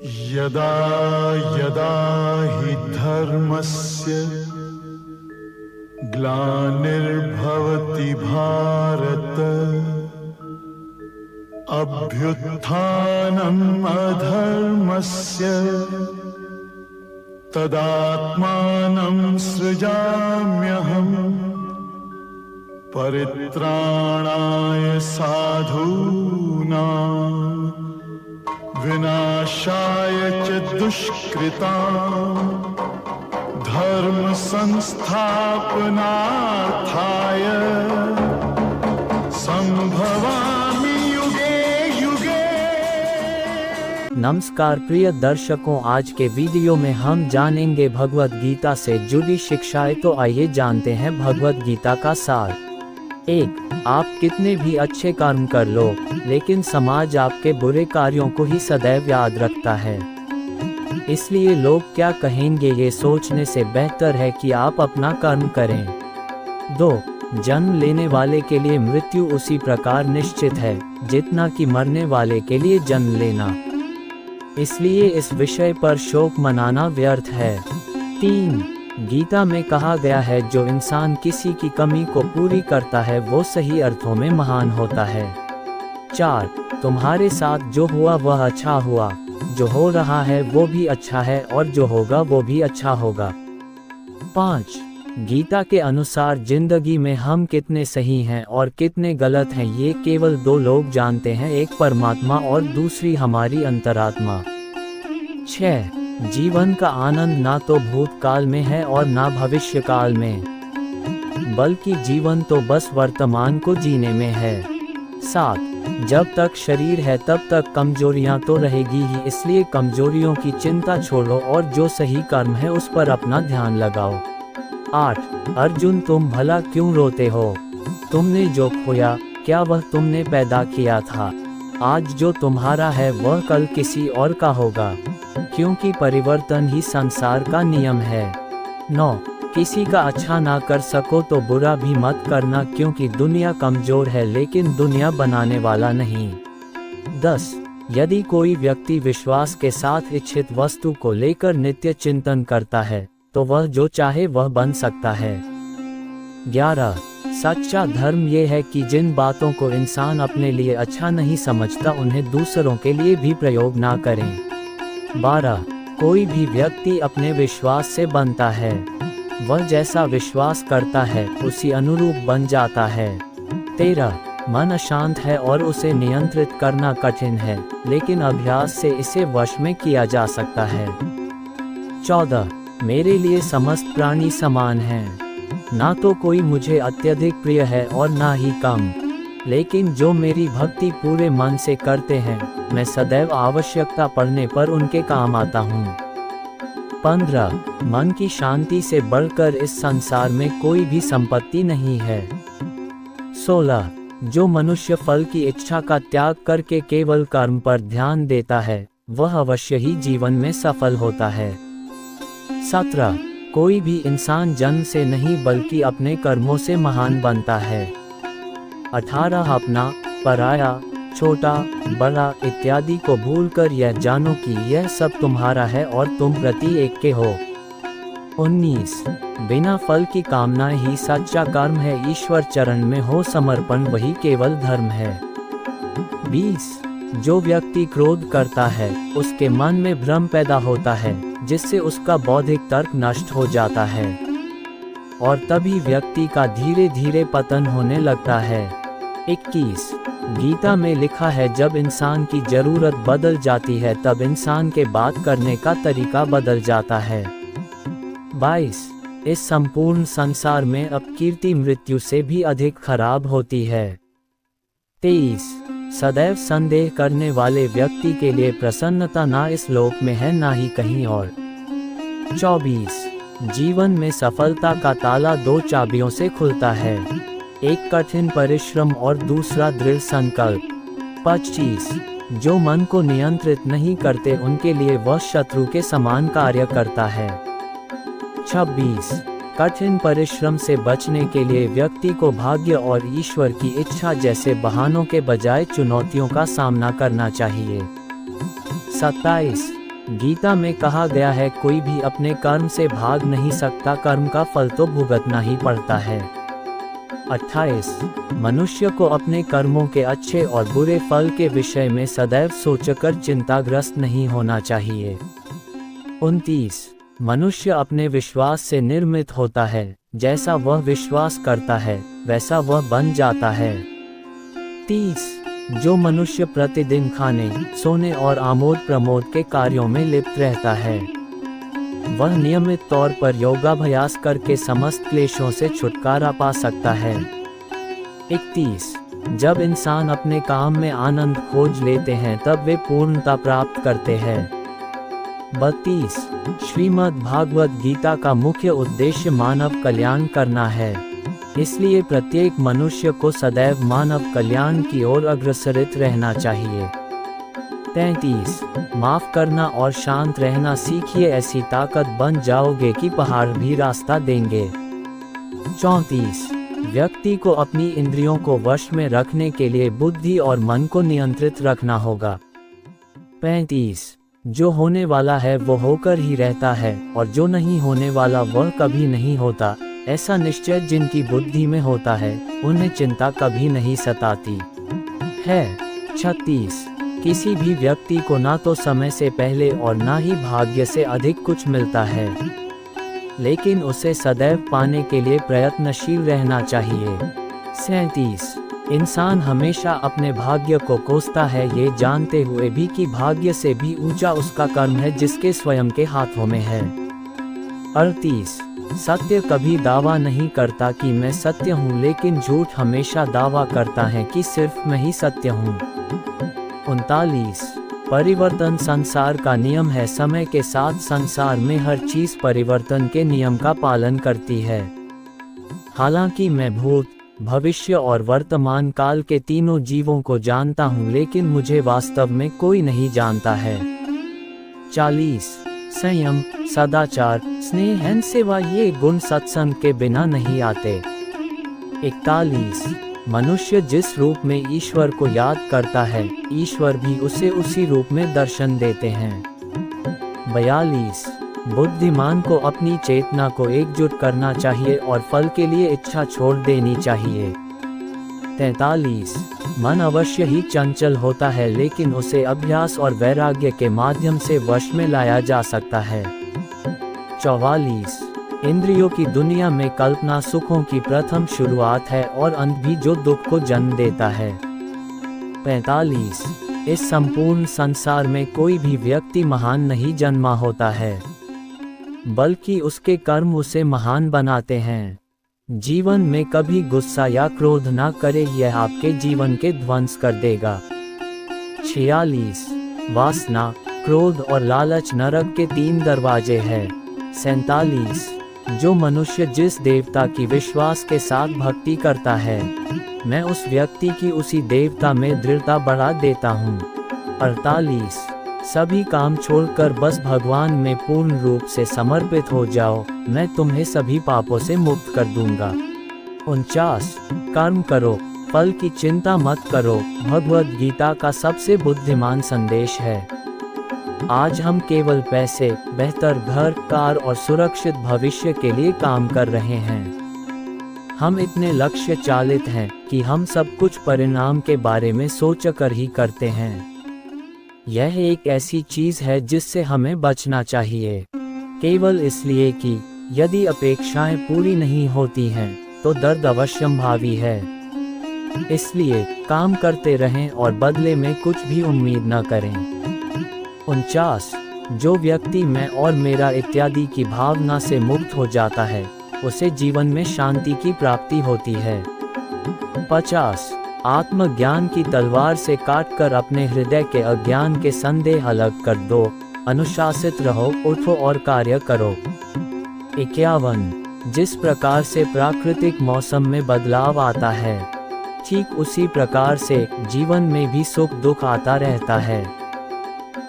यदा यदा हि धर्मस्य ग्लानिर्भवति भारत अभ्युत्थानम् अधर्मस्य तदात्मानं सृजाम्यहम् परित्राणाय साधूनां विनाशाय च दुष्कृतां धर्म संस्थापनार्थाय संभवामि युगे युगे। नमस्कार प्रिय दर्शकों, आज के वीडियो में हम जानेंगे भगवद गीता से जुड़ी शिक्षाएं। तो आइए जानते हैं भगवद गीता का सार। 1. आप कितने भी अच्छे कर्म कर लो, लेकिन समाज आपके बुरे कार्यों को ही सदैव याद रखता है। इसलिए लोग क्या कहेंगे ये सोचने से बेहतर है कि आप अपना कर्म करें। 2. जन्म लेने वाले के लिए मृत्यु उसी प्रकार निश्चित है जितना कि मरने वाले के लिए जन्म लेना। इसलिए इस विषय पर शोक मनाना व्यर्थ है। 3. गीता में कहा गया है, जो इंसान किसी की कमी को पूरी करता है वो सही अर्थों में महान होता है। 4. तुम्हारे साथ जो हुआ वह अच्छा हुआ, जो हो रहा है वो भी अच्छा है और जो होगा वो भी अच्छा होगा। 5. गीता के अनुसार जिंदगी में हम कितने सही हैं और कितने गलत हैं ये केवल 2 लोग जानते हैं, एक परमात्मा और दूसरी हमारी अंतरात्मा। 6. जीवन का आनंद ना तो भूतकाल में है और ना भविष्य काल में, बल्कि जीवन तो बस वर्तमान को जीने में है। 7. जब तक शरीर है तब तक कमजोरियां तो रहेगी ही, इसलिए कमजोरियों की चिंता छोड़ो और जो सही कर्म है उस पर अपना ध्यान लगाओ। 8. अर्जुन, तुम भला क्यों रोते हो? तुमने जो खोया क्या वह तुमने पैदा किया था? आज जो तुम्हारा है वह कल किसी और का होगा, क्योंकि परिवर्तन ही संसार का नियम है। 9. किसी का अच्छा ना कर सको तो बुरा भी मत करना, क्योंकि दुनिया कमजोर है लेकिन दुनिया बनाने वाला नहीं। 10. यदि कोई व्यक्ति विश्वास के साथ इच्छित वस्तु को लेकर नित्य चिंतन करता है तो वह जो चाहे वह बन सकता है। 11. सच्चा धर्म ये है कि जिन बातों को इंसान अपने लिए अच्छा नहीं समझता उन्हें दूसरों के लिए भी प्रयोग ना करें। 12. कोई भी व्यक्ति अपने विश्वास से बनता है, वह जैसा विश्वास करता है उसी अनुरूप बन जाता है। 13. मन अशांत है और उसे नियंत्रित करना कठिन है, लेकिन अभ्यास से इसे वश में किया जा सकता है। 14. मेरे लिए समस्त प्राणी समान हैं, ना तो कोई मुझे अत्यधिक प्रिय है और ना ही कम, लेकिन जो मेरी भक्ति पूरे मन से करते हैं मैं सदैव आवश्यकता पड़ने पर उनके काम आता हूँ। 15. मन की शांति से बढ़कर इस संसार में कोई भी संपत्ति नहीं है। 16. जो मनुष्य फल की इच्छा का त्याग करके केवल कर्म पर ध्यान देता है वह अवश्य ही जीवन में सफल होता है। 17. कोई भी इंसान जन्म से नहीं बल्कि अपने कर्मों से महान बनता है। 18. अपना, पराया, छोटा, बड़ा इत्यादि को भूलकर यह जानो कि यह सब तुम्हारा है और तुम प्रति एक के हो। 19. बिना फल की कामना ही सच्चा कर्म है, ईश्वर चरण में हो समर्पण वही केवल धर्म है। 20. जो व्यक्ति क्रोध करता है उसके मन में भ्रम पैदा होता है, जिससे उसका बौद्धिक तर्क नष्ट हो जाता है और तभी व्यक्ति का धीरे धीरे पतन होने लगता है। 21. गीता में लिखा है, जब इंसान की जरूरत बदल जाती है तब इंसान के बात करने का तरीका बदल जाता है। 22. इस संपूर्ण संसार में अपकीर्ति मृत्यु से भी अधिक खराब होती है। 23. सदैव संदेह करने वाले व्यक्ति के लिए प्रसन्नता ना इस लोक में है ना ही कहीं और। 24. जीवन में सफलता का ताला 2 चाबियों से खुलता है, एक कठिन परिश्रम और दूसरा दृढ़ संकल्प। 25. जो मन को नियंत्रित नहीं करते उनके लिए वह शत्रु के समान कार्य करता है। 26. कठिन परिश्रम से बचने के लिए व्यक्ति को भाग्य और ईश्वर की इच्छा जैसे बहानों के बजाय चुनौतियों का सामना करना चाहिए। 27. गीता में कहा गया है, कोई भी अपने कर्म से भाग नहीं सकता, कर्म का फल तो भुगतना ही पड़ता है। 28 मनुष्य को अपने कर्मों के अच्छे और बुरे फल के विषय में सदैव सोचकर चिंताग्रस्त नहीं होना चाहिए। 29 मनुष्य अपने विश्वास से निर्मित होता है, जैसा वह विश्वास करता है वैसा वह बन जाता है। 30 जो मनुष्य प्रतिदिन खाने, सोने और आमोद प्रमोद के कार्यों में लिप्त रहता है, वह नियमित तौर पर योगाभ्यास करके समस्त क्लेशों से छुटकारा पा सकता है। 31 जब इंसान अपने काम में आनंद खोज लेते हैं तब वे पूर्णता प्राप्त करते हैं। 32 श्रीमद् भागवत गीता का मुख्य उद्देश्य मानव कल्याण करना है, इसलिए प्रत्येक मनुष्य को सदैव मानव कल्याण की ओर अग्रसरित रहना चाहिए। 33 माफ करना और शांत रहना सीखिए, ऐसी ताकत बन जाओगे कि पहाड़ भी रास्ता देंगे। 34 व्यक्ति को अपनी इंद्रियों को वश में रखने के लिए बुद्धि और मन को नियंत्रित रखना होगा। 35 जो होने वाला है वो होकर ही रहता है और जो नहीं होने वाला वह कभी नहीं होता, ऐसा निश्चय जिनकी बुद्धि में होता है उन्हें चिंता कभी नहीं सताती है। 36 किसी भी व्यक्ति को ना तो समय से पहले और ना ही भाग्य से अधिक कुछ मिलता है, लेकिन उसे सदैव पाने के लिए प्रयत्नशील रहना चाहिए। 37 इंसान हमेशा अपने भाग्य को कोसता है, ये जानते हुए भी कि भाग्य से भी ऊंचा उसका कर्म है जिसके स्वयं के हाथों में है। 38 सत्य कभी दावा नहीं करता कि मैं सत्य हूँ, लेकिन झूठ हमेशा दावा करता है कि सिर्फ मैं ही सत्य हूँ। 39 परिवर्तन संसार का नियम है, समय के साथ संसार में हर चीज परिवर्तन के नियम का पालन करती है। हालांकि मैं भूत, भविष्य और वर्तमान काल के तीनों जीवों को जानता हूँ, लेकिन मुझे वास्तव में कोई नहीं जानता है। 40 संयम, सदाचार, स्नेह, सेवा ये गुण सत्संग के बिना नहीं आते। 41 मनुष्य जिस रूप में ईश्वर को याद करता है, ईश्वर भी उसे उसी रूप में दर्शन देते हैं। 42 बुद्धिमान को अपनी चेतना को एकजुट करना चाहिए और फल के लिए इच्छा छोड़ देनी चाहिए। 43 मन अवश्य ही चंचल होता है, लेकिन उसे अभ्यास और वैराग्य के माध्यम से वश में लाया जा सकता है। 44 इंद्रियों की दुनिया में कल्पना सुखों की प्रथम शुरुआत है और अंत भी जो दुख को जन्म देता है। 45 इस संपूर्ण संसार में कोई भी व्यक्ति महान नहीं जन्मा होता है, बल्कि उसके कर्म उसे महान बनाते हैं। जीवन में कभी गुस्सा या क्रोध ना करे, यह आपके जीवन के ध्वंस कर देगा। 46 वासना, क्रोध और लालच नरक के 3 दरवाजे हैं। 47 जो मनुष्य जिस देवता की विश्वास के साथ भक्ति करता है, मैं उस व्यक्ति की उसी देवता में दृढ़ता बढ़ा देता हूँ। 48 सभी काम छोड़कर बस भगवान में पूर्ण रूप से समर्पित हो जाओ, मैं तुम्हें सभी पापों से मुक्त कर दूंगा। 49 कर्म करो, फल की चिंता मत करो, भगवद गीता का सबसे बुद्धिमान संदेश है। आज हम केवल पैसे, बेहतर घर, कार और सुरक्षित भविष्य के लिए काम कर रहे हैं। हम इतने लक्ष्य चालित हैं कि हम सब कुछ परिणाम के बारे में सोचकर ही करते हैं। यह एक ऐसी चीज है जिससे हमें बचना चाहिए, केवल इसलिए कि यदि अपेक्षाएं पूरी नहीं होती हैं तो दर्द अवश्यंभावी है। इसलिए काम करते रहें और बदले में कुछ भी उम्मीद न करें। 49 जो व्यक्ति मैं और मेरा इत्यादि की भावना से मुक्त हो जाता है, उसे जीवन में शांति की प्राप्ति होती है। 50 आत्मज्ञान की तलवार से काटकर अपने हृदय के अज्ञान के संदेह अलग कर दो, अनुशासित रहो, उठो और कार्य करो। 51 जिस प्रकार से प्राकृतिक मौसम में बदलाव आता है, ठीक उसी प्रकार से जीवन में भी सुख दुख आता रहता है,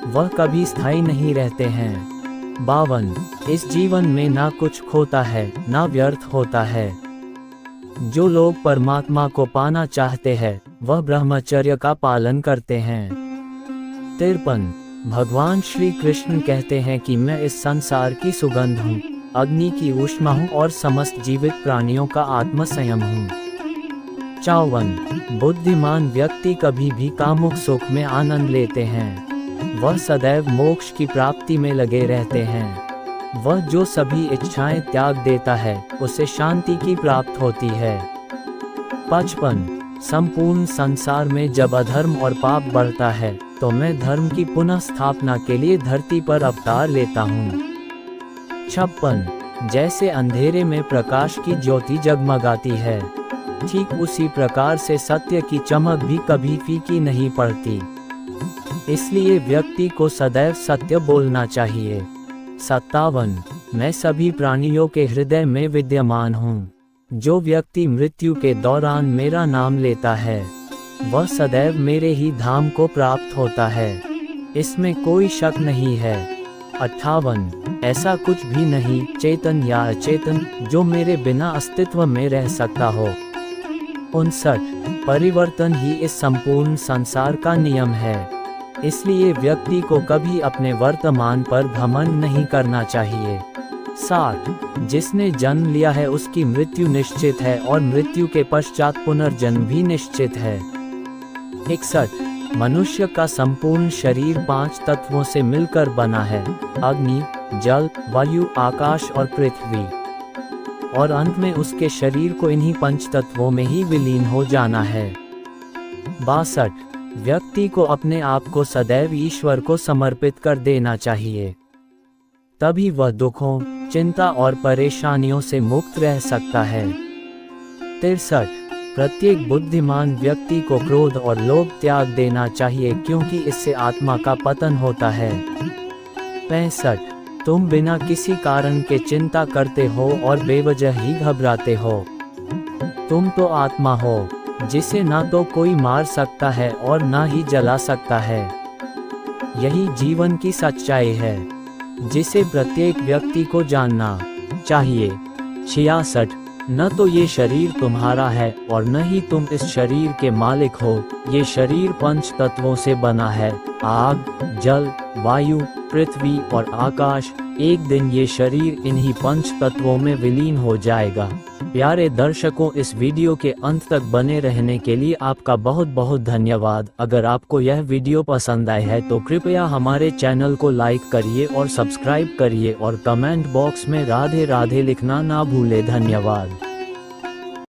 वह कभी स्थायी नहीं रहते हैं। 52 इस जीवन में ना कुछ खोता है ना व्यर्थ होता है। जो लोग परमात्मा को पाना चाहते हैं वह ब्रह्मचर्य का पालन करते हैं। 53 भगवान श्री कृष्ण कहते हैं कि मैं इस संसार की सुगंध हूँ, अग्नि की ऊष्मा हूँ और समस्त जीवित प्राणियों का आत्म संयम हूँ। 54 बुद्धिमान व्यक्ति कभी भी कामुक सुख में आनंद लेते हैं। वह सदैव मोक्ष की प्राप्ति में लगे रहते हैं। वह जो सभी इच्छाएं त्याग देता है उसे शांति की प्राप्त होती है। 55 संपूर्ण संसार में जब अधर्म और पाप बढ़ता है तो मैं धर्म की पुनः स्थापना के लिए धरती पर अवतार लेता हूँ। 56 जैसे अंधेरे में प्रकाश की ज्योति जगमगाती है, ठीक उसी प्रकार से सत्य की चमक भी कभी फीकी नहीं पड़ती। इसलिए व्यक्ति को सदैव सत्य बोलना चाहिए। 57 मैं सभी प्राणियों के हृदय में विद्यमान हूँ। जो व्यक्ति मृत्यु के दौरान मेरा नाम लेता है वह सदैव मेरे ही धाम को प्राप्त होता है, इसमें कोई शक नहीं है। 58 ऐसा कुछ भी नहीं, चेतन या अचेतन, जो मेरे बिना अस्तित्व में रह सकता हो। 59 परिवर्तन ही इस संपूर्ण संसार का नियम है, इसलिए व्यक्ति को कभी अपने वर्तमान पर घमंड नहीं करना चाहिए। 60 जिसने जन्म लिया है उसकी मृत्यु निश्चित है और मृत्यु के पश्चात पुनर्जन्म भी निश्चित है। 61 मनुष्य का संपूर्ण शरीर 5 तत्वों से मिलकर बना है, अग्नि, जल, वायु, आकाश और पृथ्वी, और अंत में उसके शरीर को इन्हीं 5 तत्वों में ही विलीन हो जाना है। 62 व्यक्ति को अपने आप को सदैव ईश्वर को समर्पित कर देना चाहिए, तभी वह दुखों, चिंता और परेशानियों से मुक्त रह सकता है। 63 प्रत्येक बुद्धिमान व्यक्ति को क्रोध और लोभ त्याग देना चाहिए क्योंकि इससे आत्मा का पतन होता है। 65 तुम बिना किसी कारण के चिंता करते हो और बेवजह ही घबराते हो। तुम तो आत्मा हो जिसे ना तो कोई मार सकता है और ना ही जला सकता है। यही जीवन की सच्चाई है जिसे प्रत्येक व्यक्ति को जानना चाहिए। 66 न तो ये शरीर तुम्हारा है और न ही तुम इस शरीर के मालिक हो। ये शरीर 5 तत्वों से बना है, आग, जल, वायु, पृथ्वी और आकाश। एक दिन ये शरीर इन्हीं 5 तत्वों में विलीन हो जाएगा। प्यारे दर्शकों, इस वीडियो के अंत तक बने रहने के लिए आपका बहुत बहुत धन्यवाद। अगर आपको यह वीडियो पसंद आए है तो कृपया हमारे चैनल को लाइक करिए और सब्सक्राइब करिए और कमेंट बॉक्स में राधे राधे लिखना ना भूले। धन्यवाद।